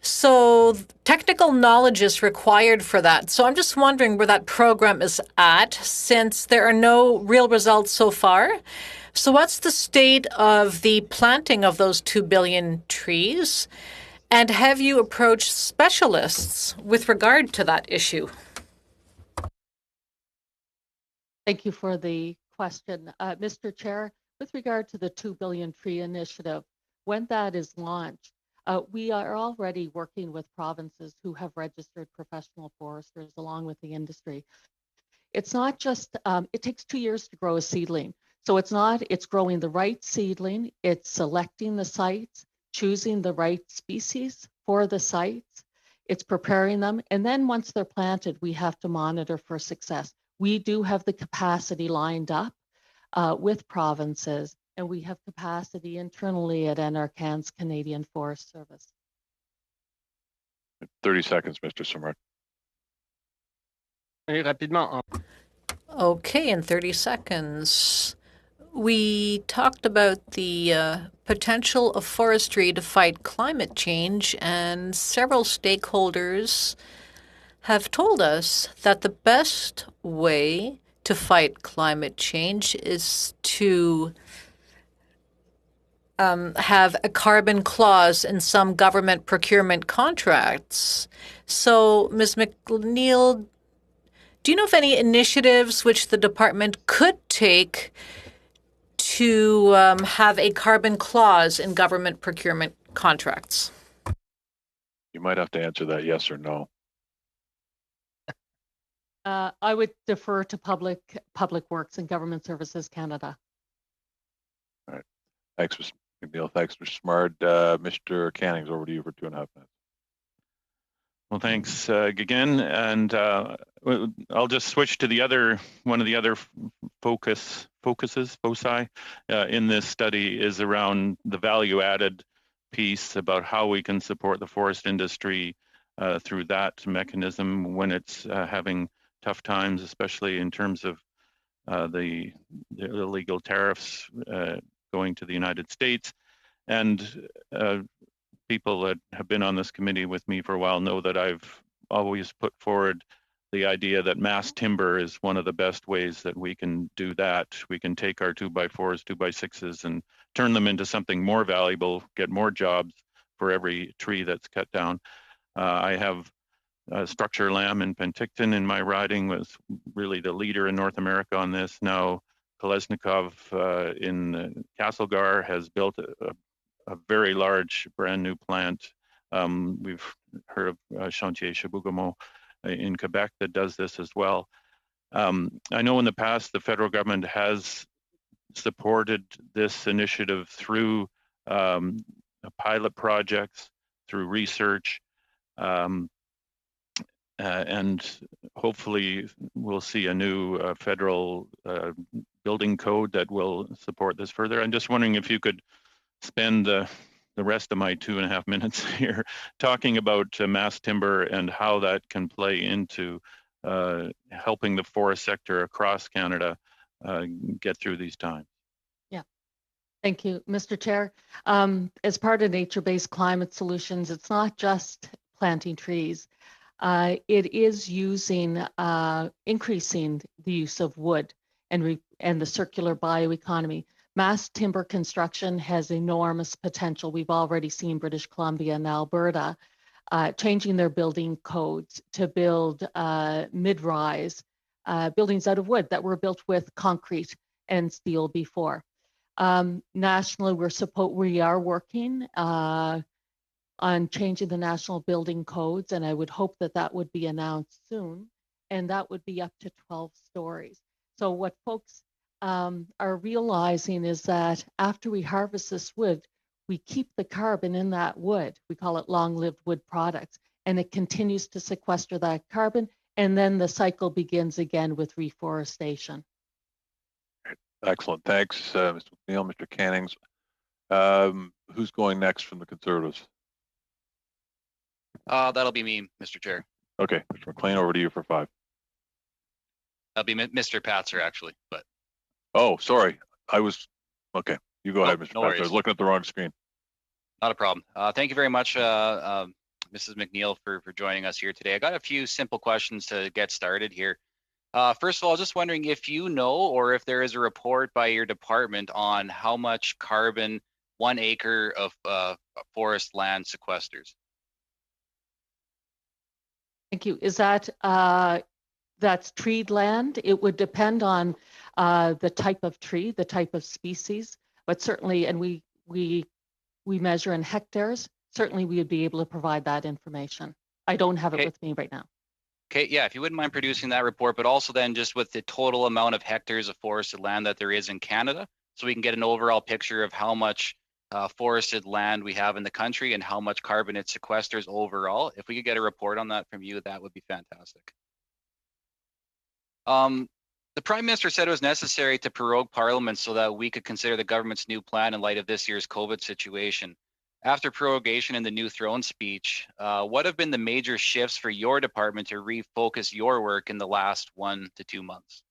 So technical knowledge is required for that. So I'm just wondering where that program is at, since there are no real results so far. So what's the state of the planting of those 2 billion trees? And have you approached specialists with regard to that issue? Thank you for the question. Mr. Chair, with regard to the 2 billion tree initiative, when that is launched, we are already working with provinces who have registered professional foresters along with the industry. It's not just, it takes 2 years to grow a seedling. So it's growing the right seedling, it's selecting the sites, choosing the right species for the sites, it's preparing them. And then once they're planted, we have to monitor for success. We do have the capacity lined up with provinces, and we have capacity internally at NRCan's Canadian Forest Service. 30 seconds, Mr. Simard. Rapidement. Okay, in 30 seconds. We talked about the potential of forestry to fight climate change, and several stakeholders have told us that the best way to fight climate change is to have a carbon clause in some government procurement contracts. So, Ms. McNeil, do you know of any initiatives which the department could take to have a carbon clause in government procurement contracts? You might have to answer that yes or no. I would defer to Public Works and Government Services Canada. All right. Thanks, Mr. McNeil. Thanks, Mr. Smart. Mr. Cannings, over to you for 2.5 minutes. Well, thanks again, and I'll just switch to one of the other foci in this study is around the value-added piece about how we can support the forest industry through that mechanism when it's having tough times, especially in terms of the illegal tariffs going to the United States. And people that have been on this committee with me for a while know that I've always put forward the idea that mass timber is one of the best ways that we can do that. We can take our 2x4s, 2x6s, and turn them into something more valuable, get more jobs for every tree that's cut down. I have Structure Lamb in Penticton in my riding, was really the leader in North America on this. Now Kolesnikov in Castlegar has built a very large brand new plant. We've heard of Chantier Chibougamau in Quebec that does this as well. I know in the past the federal government has supported this initiative through pilot projects, through research, and hopefully we'll see a new federal building code that will support this further. I'm just wondering if you could spend the rest of my 2.5 minutes here talking about mass timber and how that can play into helping the forest sector across Canada get through these times. Yeah, thank you, Mr. Chair. As part of nature-based climate solutions, it's not just planting trees. It is increasing the use of wood and the circular bioeconomy. Mass timber construction has enormous potential. We've already seen British Columbia and Alberta changing their building codes to build mid-rise buildings out of wood that were built with concrete and steel before. Nationally, we are working on changing the national building codes, and I would hope that that would be announced soon, and that would be up to 12 stories. So what folks are realizing is that after we harvest this wood, we keep the carbon in that wood. We call it long-lived wood products, and it continues to sequester that carbon, and then the cycle begins again with reforestation. Excellent. Thanks, Mr. McNeil, Mr. Cannings. Who's going next from the Conservatives? That'll be me, Mr. Chair. Okay, Mr. McLean, over to you for 5. That'll be Mr. Patzer, actually, but. Oh, sorry. Okay. You go ahead, Mr. No Patzer. I worries. was looking at the wrong screen. Not a problem. Thank you very much, Mrs. McNeil, for joining us here today. I got a few simple questions to get started here. First of all, just wondering if you know, or if there is a report by your department on how much carbon 1 acre of forest land sequesters. Thank you. Is that that's treed land? It would depend on the type of tree, the type of species, but certainly, and we measure in hectares. Certainly, we would be able to provide that information. I don't have it with me right now. Okay, yeah, if you wouldn't mind producing that report, but also then just with the total amount of hectares of forested land that there is in Canada, so we can get an overall picture of how much forested land we have in the country and how much carbon it sequesters overall. If we could get a report on that from you, that would be fantastic. The Prime Minister said it was necessary to prorogue Parliament so that we could consider the government's new plan in light of this year's COVID situation. After prorogation in the New Throne speech, what have been the major shifts for your department to refocus your work in the last 1 to 2 months?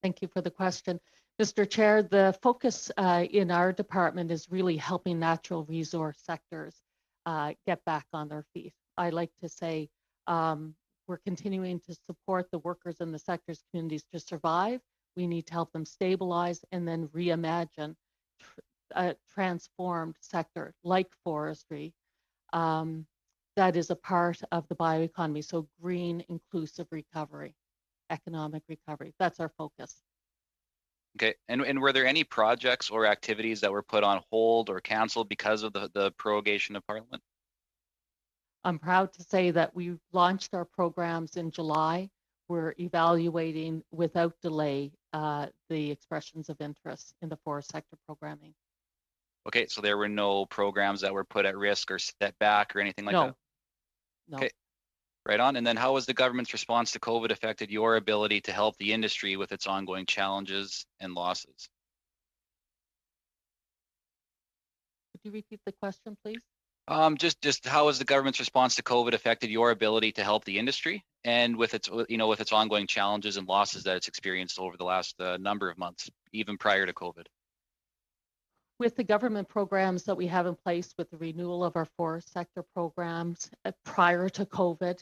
Thank you for the question. Mr. Chair, the focus in our department is really helping natural resource sectors get back on their feet. I like to say we're continuing to support the workers in the sector's communities to survive. We need to help them stabilize and then reimagine a transformed sector like forestry that is a part of the bioeconomy. So green, inclusive recovery, economic recovery. That's our focus. Okay, and were there any projects or activities that were put on hold or canceled because of the prorogation of Parliament? I'm proud to say that we launched our programs in July. We're evaluating without delay the expressions of interest in the forest sector programming. Okay, so there were no programs that were put at risk or set back or anything like that? No. Okay, right on. And then how has the government's response to COVID affected your ability to help the industry with its ongoing challenges and losses? Could you repeat the question, please? Just how has the government's response to COVID affected your ability to help the industry and with its with its ongoing challenges and losses that it's experienced over the last number of months, even prior to COVID? With the government programs that we have in place, with the renewal of our forest sector programs prior to COVID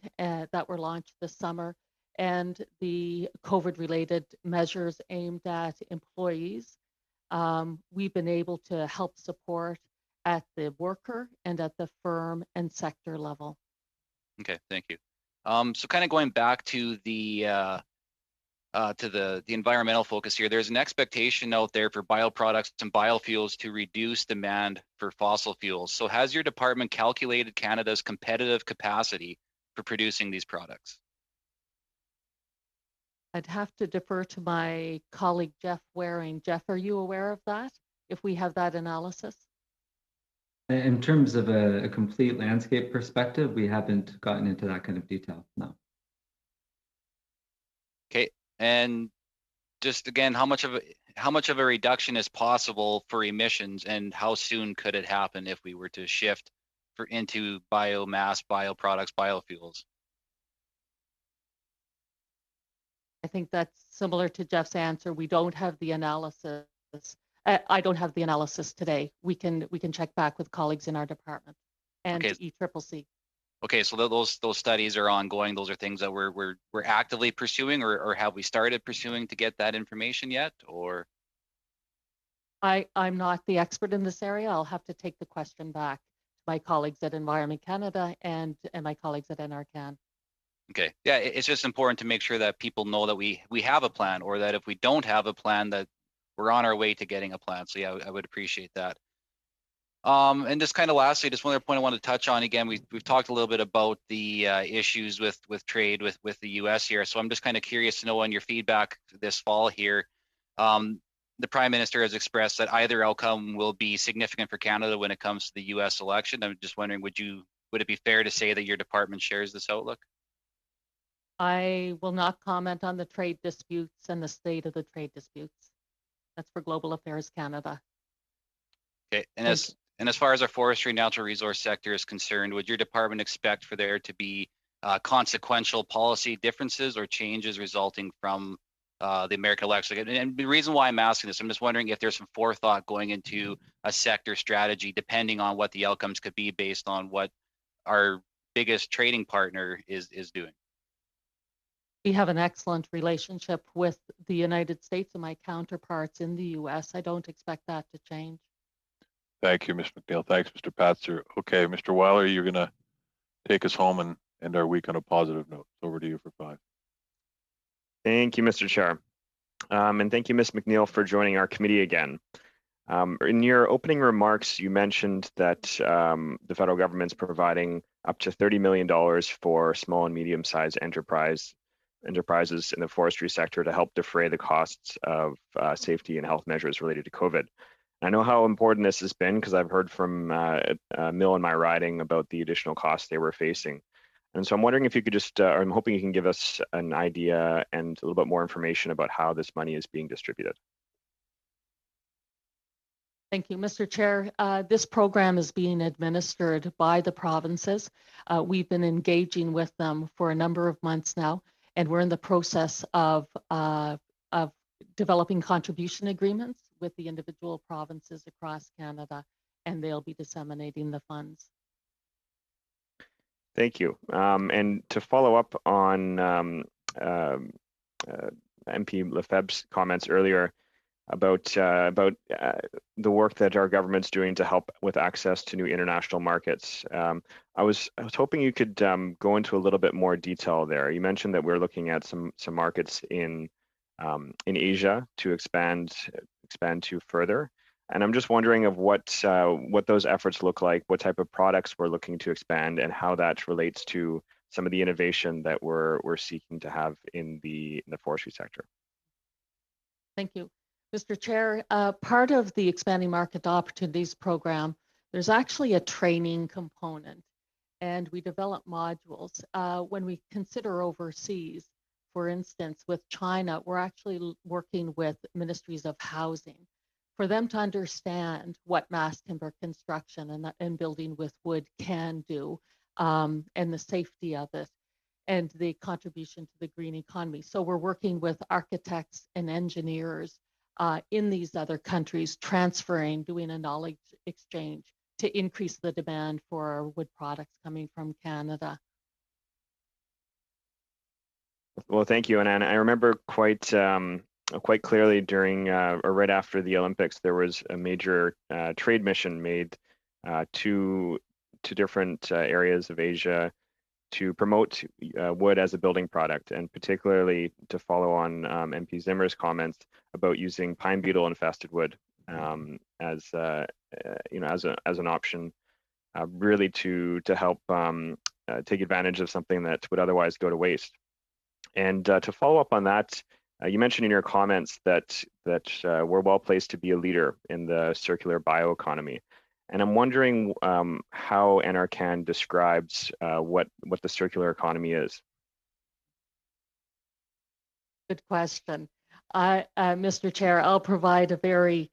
that were launched this summer, and the COVID-related measures aimed at employees, we've been able to help support at the worker and at the firm and sector level. Okay, thank you. So kind of going back to the environmental focus here, there's an expectation out there for bioproducts and biofuels to reduce demand for fossil fuels. So has your department calculated Canada's competitive capacity for producing these products? I'd have to defer to my colleague, Jeff Waring. Jeff, are you aware of that, if we have that analysis? In terms of a complete landscape perspective, we haven't gotten into that kind of detail, no. Okay, and just again, how much of a reduction is possible for emissions, and how soon could it happen if we were to shift into biomass, bioproducts, biofuels? I think that's similar to Jeff's answer. We don't have the analysis. I don't have the analysis today. We can check back with colleagues in our department and ECCC. Okay, so those studies are ongoing. Those are things that we're actively pursuing, or have we started pursuing to get that information yet? Or I'm not the expert in this area. I'll have to take the question back to my colleagues at Environment Canada and my colleagues at NRCan. Okay, yeah, it's just important to make sure that people know that we have a plan, or that if we don't have a plan, that we're on our way to getting a plan. So yeah, I would appreciate that. And just kind of lastly, just one other point I want to touch on. Again, we've talked a little bit about the issues with trade with the U.S. here. So I'm just kind of curious to know on your feedback this fall here. The Prime Minister has expressed that either outcome will be significant for Canada when it comes to the U.S. election. I'm just wondering, would it be fair to say that your department shares this outlook? I will not comment on the trade disputes and the state of the trade disputes. That's for Global Affairs Canada. Okay, and as far as our forestry and natural resource sector is concerned, would your department expect for there to be consequential policy differences or changes resulting from the American election. And the reason why I'm asking this, I'm just wondering if there's some forethought going into a sector strategy, depending on what the outcomes could be based on what our biggest trading partner is doing. We have an excellent relationship with the United States and my counterparts in the US. I don't expect that to change. Thank you, Ms. McNeil. Thanks, Mr. Patzer. Okay, Mr. Weiler, you're going to take us home and end our week on a positive note. Over to you for 5. Thank you, Mr. Chair. And thank you, Ms. McNeil, for joining our committee again. In your opening remarks, you mentioned that the federal government's providing up to $30 million for small and medium-sized enterprises in the forestry sector to help defray the costs of safety and health measures related to COVID. I know how important this has been because I've heard from a mill in my riding about the additional costs they were facing. And so I'm wondering if you could just, or I'm hoping you can give us an idea and a little bit more information about how this money is being distributed. Thank you, Mr. Chair. This program is being administered by the provinces. We've been engaging with them for a number of months now, and we're in the process of developing contribution agreements with the individual provinces across Canada, and they'll be disseminating the funds. Thank you. And to follow up on MP Lefebvre's comments earlier about the work that our government's doing to help with access to new international markets, I was hoping you could go into a little bit more detail there. You mentioned that we're looking at some markets in Asia to expand to further. And I'm just wondering of what those efforts look like, what type of products we're looking to expand, and how that relates to some of the innovation that we're seeking to have in the forestry sector. Thank you, Mr. Chair. Part of the Expanding Market Opportunities Program, there's actually a training component, and we develop modules. When we consider overseas, for instance, with China, we're actually working with ministries of housing for them to understand what mass timber construction and building with wood can do, and the safety of it, and the contribution to the green economy. So we're working with architects and engineers in these other countries, doing a knowledge exchange to increase the demand for our wood products coming from Canada. Well, thank you. And I remember quite clearly during or right after the Olympics, there was a major trade mission made to different areas of Asia to promote wood as a building product, and particularly to follow on MP Zimmer's comments about using pine beetle infested wood as an option, really to help take advantage of something that would otherwise go to waste. And to follow up on that, you mentioned in your comments that we're well placed to be a leader in the circular bioeconomy. And I'm wondering how NRCan describes what the circular economy is. Good question. Mr. Chair, I'll provide a very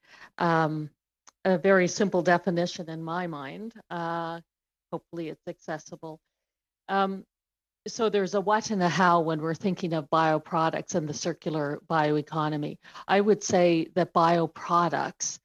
simple definition in my mind. Hopefully it's accessible. So there's a what and a how when we're thinking of bioproducts and the circular bioeconomy. I would say that bioproducts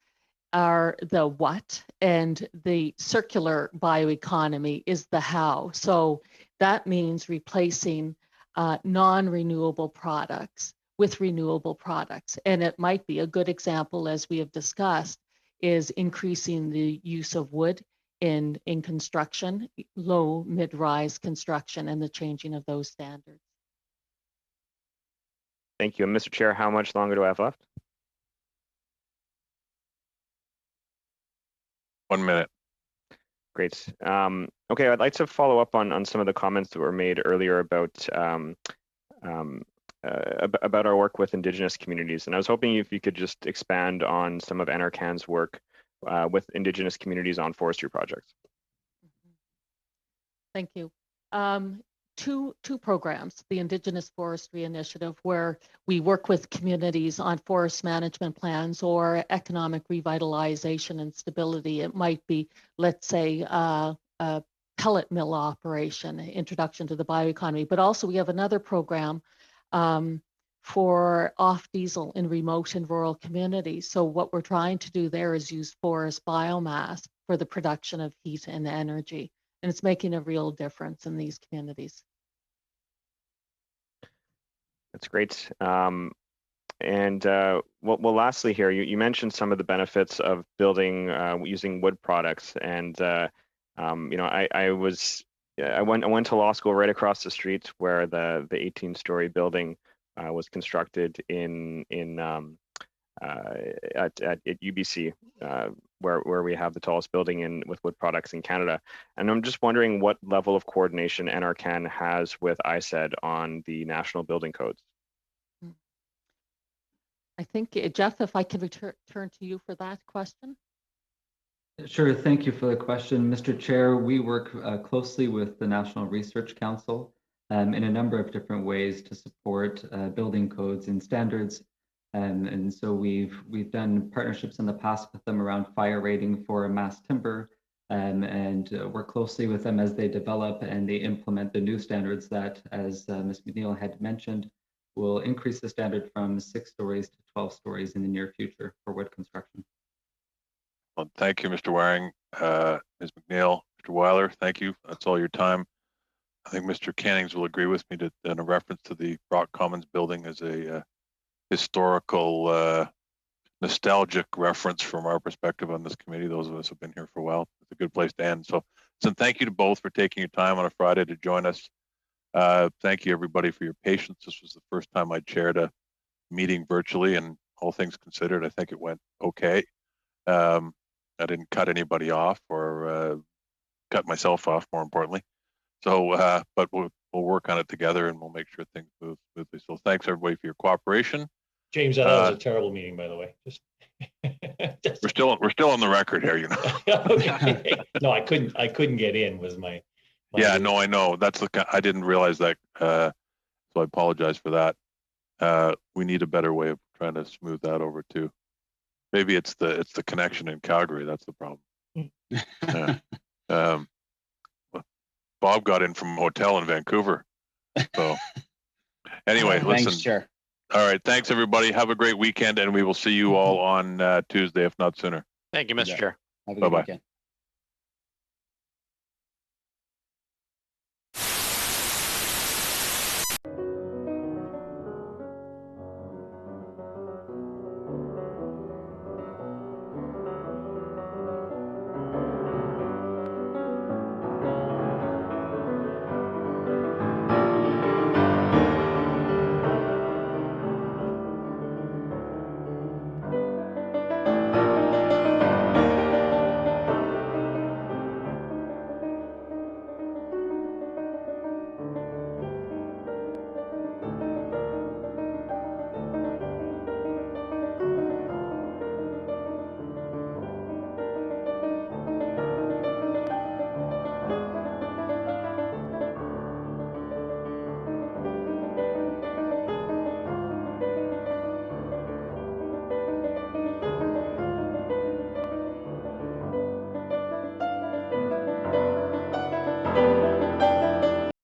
are the what, and the circular bioeconomy is the how. So that means replacing non-renewable products with renewable products. And it might be a good example, as we have discussed, is increasing the use of wood in construction, low, mid-rise construction, and the changing of those standards. Thank you. And Mr. Chair, how much longer do I have left? 1 minute. Great. Okay, I'd like to follow up on some of the comments that were made earlier about our work with Indigenous communities. And I was hoping if you could just expand on some of NRCan's work with Indigenous communities on forestry projects. Thank you. Two programs, the Indigenous Forestry Initiative, where we work with communities on forest management plans or economic revitalization and stability. It might be, let's say, pellet mill operation, introduction to the bioeconomy. But also we have another program for off diesel in remote and rural communities. So what we're trying to do there is use forest biomass for the production of heat and energy. And it's making a real difference in these communities. That's great. Well, lastly here, you mentioned some of the benefits of building using wood products, and you know, I went to law school right across the street where the 18-story building was constructed at UBC, where we have the tallest building with wood products in Canada. And I'm just wondering what level of coordination NRCan has with ISED on the national building codes. I think, Jeff, if I can turn to you for that question. Sure, thank you for the question, Mr. Chair. We work closely with the National Research Council in a number of different ways to support building codes and standards. And so we've done partnerships in the past with them around fire rating for mass timber, and work closely with them as they develop and they implement the new standards that, as Ms. McNeil had mentioned, will increase the standard from 6 stories to 12 stories in the near future for wood construction. Well, thank you, Mr. Waring, Ms. McNeil, Mr. Weiler, thank you. That's all your time. I think Mr. Cannings will agree with me that in a reference to the Brock Commons building as a historical, nostalgic reference from our perspective on this committee. Those of us who have been here for a while. It's a good place to end. So thank you to both for taking your time on a Friday to join us. Thank you, everybody, for your patience. This was the first time I chaired a meeting virtually, and all things considered, I think it went okay. I didn't cut anybody off or cut myself off, more importantly. So, but we'll work on it together, and we'll make sure things move smoothly. So thanks, everybody, for your cooperation. James, that was a terrible meeting, by the way. We're still on the record here, you know. Okay. No, I couldn't get in. Was my yeah, no, I know. I didn't realize that, so I apologize for that. We need a better way of trying to smooth that over too. Maybe it's the connection in Calgary. That's the problem. Bob got in from a hotel in Vancouver. So anyway, listen. Thanks, Chair. All right. Thanks, everybody. Have a great weekend, and we will see you all on Tuesday, if not sooner. Thank you, Mr. Chair. Have a good weekend.